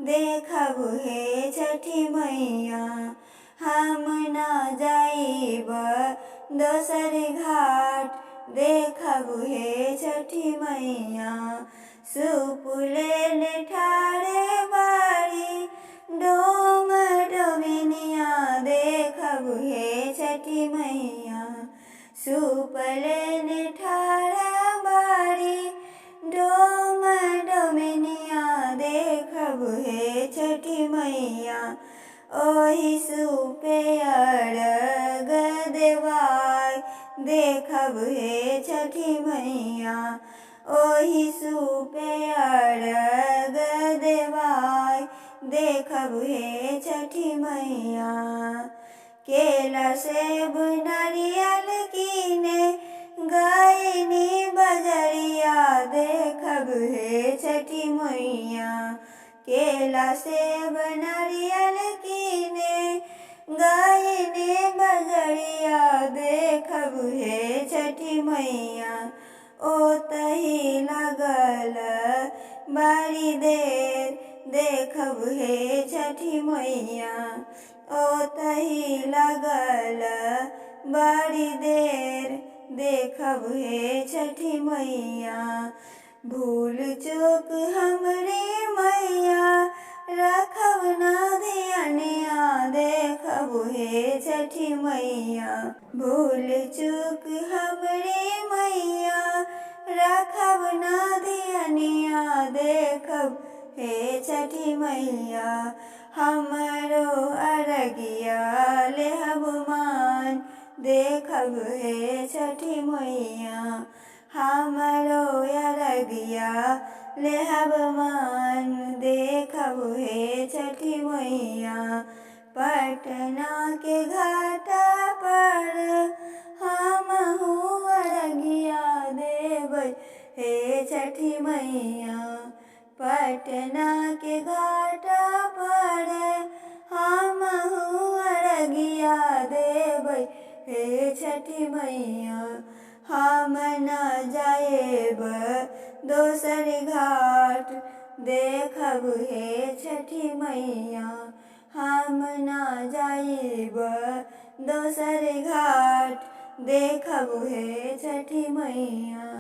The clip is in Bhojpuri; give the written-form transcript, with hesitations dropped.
देखब हे छठी मैया। हम ना जाइब दोसर घाट, देखब हे छठी मैया। सुपुलेन ठाढ़े बाड़ी डोम डोमिनिया, देखब हे छठी मैया। सुपलेन ठाढ़े बाड़ी डोम डोमिनिया, देखब हे छठी मैया। ओहि सुपे अर्घ देवाय, देखब हे छठी मैया। ओहि सुपे अर्घ देवाय, देखब हे छठी मैया। केला सेब नारियल कीने गइनी बजरिया, देखब हे छठी मैया। केला सेब नारियल कीने गइनी बजरिया, देखब हे छठी मैया। ओतहि लागल बड़ी देर, देखब हे छठी मैया। ओतहि लागल बड़ी देर, देखब हे छठी मैया। भूल चूक हमरी मैया, रखब ना धियनिया, देखब हे छठी मैया। भूल चूक हमरी मैया, रखब ना धियनिया, देखब हे छठी मैया। हमरो अरगिया लेहब मान, देखब हे छठी मैया। हमरो अरगिया लेहब मान, देखब हे छठी मैया। पटना के घाट पर हमहू अरगिया देबै हे छठी मैया। पटना के घाट पर हमहू अरगिया देबै हे छठी मैया। हम न जाइब दोसर घाट, देखब हे छठी मैया। हम न जाइब दोसर घाट, देखब हे छठी मैया।